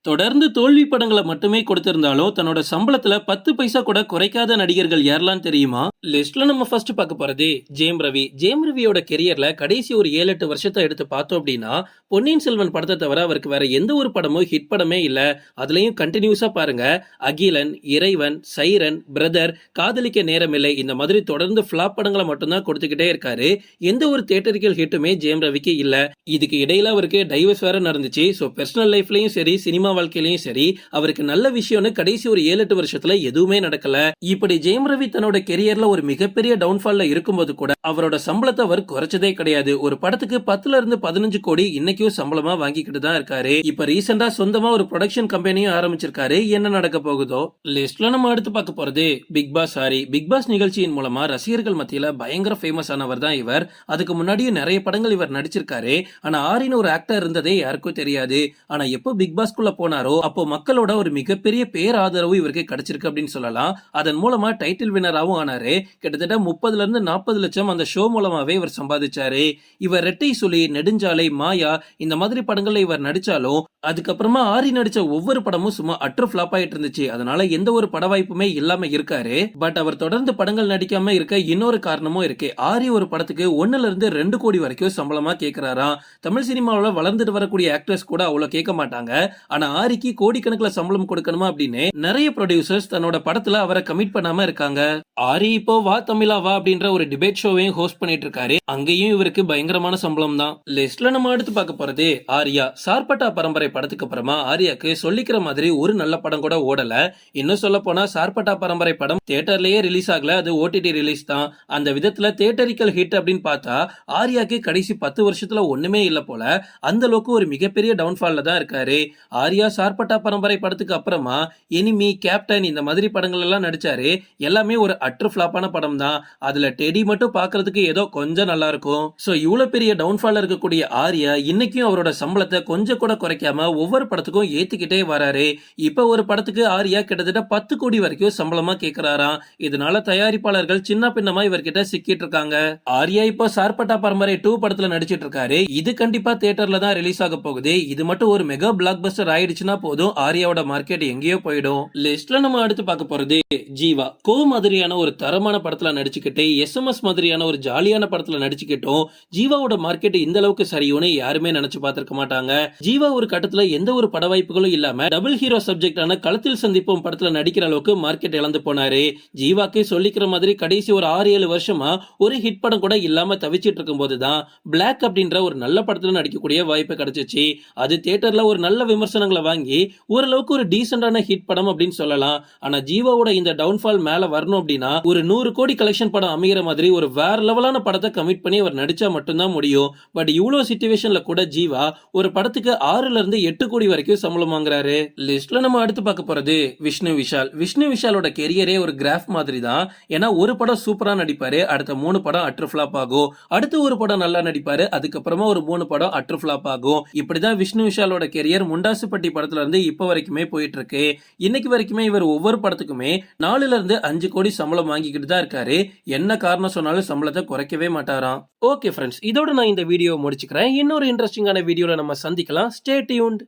தொடர்ந்து தோல்வி படங்கள மட்டுமே கொடுத்திருந்தாலும், தன்னோட சம்பளத்துல 10 பைசா கூட குறைக்காத நடிகர்கள் யாரெல்லாம் தெரியுமா? லிஸ்ட்ல நம்ம ஃபர்ஸ்ட் பார்க்க போறது ஜெயம் ரவி. ஜெயம் ரவியோட கெரியர்ல கடைசி ஒரு 7, 8 வருஷத்த எடுத்து பார்த்தோம் அப்படின்னா, பொன்னியின் செல்வன் படத்த தவிர அவருக்கு வேற எந்த ஒரு படமும் ஹிட் படமே இல்ல. அதுலயும் கன்டினியூஸா பாருங்க, அகிலன், இறைவன், சைரன், பிரதர், காதலிக்க நேரமில்லை இந்த மாதிரி தொடர்ந்து ஃபிளாப் படங்கள மட்டும் தான் கொடுத்துக்கிட்டே இருக்காரு. எந்த ஒரு தியேட்டரிக்கல் ஹிட்டுமே ஜெயம் ரவிக்கு இல்ல. இதுக்கு இடையில அவருக்கு டைவர்ஸ் வேற நடந்துச்சு. சோ பெர்சனல் லைஃப்லயும் சரி, சினிமா வாழ்க்கையிலயும் சரி, அவருக்கு நல்ல விஷயம்னு கடைசி ஒரு 7, 8 வருஷத்துல எதுவுமே நடக்கல. இப்படி ஜெயம் ரவி தன்னோட கெரியர்ல ஒரு மிகப்பெரிய டவுன்ஃபால்ல இருக்கும்போது கூட அவரோட சம்பளத்தை அவர் குறைச்சதே கிடையாது. ஒரு படத்துக்கு 10ல இருந்து 15 கோடி இன்னைக்கும் சம்பளமா வாங்கிக்கிட்டு தான் இருக்காரு. இப்ப ரீசெண்டா சொந்தமா ஒரு ப்ரொடக்ஷன் கம்பெனியும் ஆரம்பிச்சிருக்காரு. என்ன நடக்க போகுதோ. லிஸ்ட்ல நம்ம அடுத்து பார்க்க போறது பிக் பாஸ் ஆரி. பிக் பாஸ் நிகழ்ச்சியின் மூலமா ரசிகர்கள் மத்தியில பயங்கர ஃபேமஸ் ஆனவர் தான் இவர். அதுக்கு முன்னாடியும் நிறைய படங்கள் இவர் நடிச்சிருக்காரு. ஆனா ஆரின்னு ஒரு ஆக்டர் இருந்ததே யாருக்கும் தெரியாது. ஆனா எப்போ பிக் பாஸ்குள்ள போனாரோ அப்போ மக்களோட ஒரு மிகப்பெரிய பேர் ஆதரவு இவருக்கு கிடைச்சிருக்கு அப்படின்னு சொல்லலாம். அதன் மூலமா டைட்டில் வினராகவும் ஆனாரு. கிட்டத்தட்ட 30ல இருந்து 40 லட்சம் அந்த ஷோ மூலமாவே இவர் சம்பாதிச்சாரு. இவர் ரெட்டை சுழி, நெடுஞ்சாலை, மாயா இந்த மாதிரி படங்கள்ல இவர் நடிச்சாலும் அதுக்கப்புறமா ஆரி நடிச்ச ஒவ்வொரு படமும் சும்மா அட்ரு ஃபிளாப் ஆயிட்டு இருந்துச்சு. அதனால எந்த ஒரு பட வாய்ப்புமே இல்லாம இருக்காரு. பட் அவர் தொடர்ந்து படங்கள் நடிக்காம இருக்க இன்னொரு காரணமும் இருக்கு. ஆரி ஒரு படத்துக்கு 1ல இருந்து 2 கோடி வரைக்கும் சம்பளமா கேட்கிறாராம். தமிழ் சினிமாவில் வளர்ந்துட்டு வரக்கூடிய ஆக்டர்ஸ் கூட அவ்வளவு கேட்க மாட்டாங்க. ஆனா ஆரிக்கு கோடிக்கணக்கில் சம்பளம் கொடுக்கணுமா அப்படின்னு நிறைய ப்ரொடியூசர்ஸ் தன்னோட படத்துல அவரை கமிட் பண்ணாம இருக்காங்க. ஆரி இப்போ வா தமிழா வா அப்படின்ற ஒரு டிபேட் ஷோவையும் ஹோஸ்ட் பண்ணிட்டு இருக்காரு. அங்கேயும் இவருக்கு பயங்கரமான சம்பளம் தான். லிஸ்ட்ல நம்ம அடுத்து பார்க்க போறது ஆர்யா. சார்பட்டா பரம்பரை படத்துக்கு அப்புறமா ஆர்யாக்கு சொல்லிக்கிற மாதிரி ஒரு நல்ல படம் கூட ஓடல. இன்னும் சொல்ல போனா சார்பட்டா பரம்பரை படம் தியேட்டர்லயே ரிலீஸ் ஆகல, அது ஓடிடி ரிலீஸ் தான். அந்த விதத்துல தியேட்டரிக்கல் ஹிட் அப்படின்னு பார்த்தா ஆர்யாக்கு கடைசி 10 வருஷத்துல ஒண்ணுமே இல்ல போல. அந்த அளவுக்கு ஒரு மிகப்பெரிய டவுன்ஃபால்ல தான் இருக்காரு. ஆர்யா சார்பட்டா பரம்பரை படத்துக்கு அப்புறமா எனிமி, கேப்டன் இந்த மாதிரி படங்கள் எல்லாம் நடிச்சாரு. எல்லாமே ஒரு அட்ரு ஃபிளாப்பான படம் தான். அதுல டெடி மட்டும் பாக்குறதுக்கு ஏதோ கொஞ்சம் நல்லா இருக்கும். சோ இவ்வளவு பெரிய டவுன்ஃபால் இருக்கக்கூடிய ஆர்யா இன்னைக்கும் அவரோட சம்பளத்தை கொஞ்சம் கூட குறைக்காம ஒவ்வொரு படத்துக்கும் ஏத்திக்கிட்டே வராரு. இப்ப ஒரு படத்துக்கு ஆர்யா கிட்டத்தட்ட 10 கோடி வரைக்கும் சம்பளமா கேட்கிறாராம். இதனால தயாரிப்பாளர்கள் சின்ன பின்னமா இவர்கிட்ட சிக்கிட்டு இருக்காங்க. ஆர்யா இப்போ சார்பட்டா பரம்பரை 2 படத்துல நடிச்சிட்டு இருக்காரு. இது கண்டிப்பா தியேட்டர்ல தான் ரிலீஸ் ஆக போகுது. இது மட்டும் ஒரு மெகா பிளாக் பஸ்டர் ஆயிடுச்சுன்னா போதும், ஆர்யாவோட மார்க்கெட் எங்கேயோ போயிடும். லிஸ்ட்ல நம்ம அடுத்து பார்க்க போறது ஜீவா. கோ மாதிரியான ஒரு தரமான படத்துல நடிச்சுக்கிட்டு எஸ்எம்எஸ் மாதிரியான ஒரு ஜாலியான படத்துல நடிச்சுக்கிட்டோம் ஜீவாவோட மார்க்கெட் இந்த அளவுக்கு சரியும்னு யாருமே நினைச்சு பார்த்திருக்க மாட்டாங்க. ஜீவா ஒரு கட்டத்துல எந்த ஒரு பட வாய்ப்புகளும் இல்லாம டபுள் ஹீரோ சப்ஜெக்டான களத்தில் சந்திப்போம் படத்துல நடிக்கிற அளவுக்கு மார்க்கெட் இழந்து போனாரு. ஜீவாக்கு சொல்லிக்கிற மாதிரி கடைசி ஒரு 6-7 வருஷமா ஒரு ஹிட் படம் கூட இல்லாம தவிச்சிட்டு இருக்கும் போதுதான் பிளாக் அப்படின்ற ஒரு நல்ல படத்துல நடிக்கக்கூடிய வாய்ப்பு கிடைச்சிச்சு. அது தியேட்டர்ல ஒரு நல்ல விமர்சனங்களை வாங்கி ஓரளவுக்கு ஒரு டீசென்டான ஹிட் படம் அப்படின்னு சொல்லலாம். ஆனா ஜீவாவோட இந்த டவுன்ஃபால் மேல வரணும் அப்படின்னா ஒரு 100 கோடி கலெக்ஷன் படம் அமைகிற மாதிரி ஒரு வேற லெவலான படத்தை கமிட் பண்ணி அவர் நடிச்சா மட்டும்தான் முடியும். பட் இவ்வளவு சிச்சுவேஷன்ல கூட ஜீவா ஒரு படத்துக்கு 6ல இருந்து 8 கோடி வரைக்கும் சம்பளம் வாங்குறாரு. லிஸ்ட்ல நம்ம அடுத்து பார்க்க போறது விஷ்ணு விஷால். விஷ்ணு விஷாலோட கெரியரே ஒரு கிராஃப் மாதிரி தான். ஏன்னா ஒரு படம் சூப்பரா நடிப்பாரு, அடுத்த 3 படம் அட்ரு ஃபிளாப் ஆகும். அடுத்து ஒரு படம் நல்லா நடிப்பாரு, அதுக்கப்புறமா ஒரு 3 படம் அட்ரு ஃபிளாப் ஆகும். இப்படிதான் விஷ்ணு விஷாலோட கெரியர் முண்டாசுப்பட்டி படத்துல இருந்து இப்ப வரைக்குமே போயிட்டு இருக்கு. இன்னைக்கு வரைக்குமே இவர் ஒவ்வொரு படத்துக்குமே 4ல இருந்து 5 கோடி சம்பளம் வாங்கிக்கிட்டு தான் இருக்காரு. என்ன காரணம் சொன்னாலும் சம்பளத்தை குறைக்கவே மாட்டாராம். ஓகே ஃப்ரெண்ட்ஸ், இதோட நான் இந்த வீடியோ முடிச்சுக்கிறேன். இன்னொரு இன்ட்ரெஸ்டிங்கான வீடியோல நம்ம சந்திக்கலாம். Stay tuned.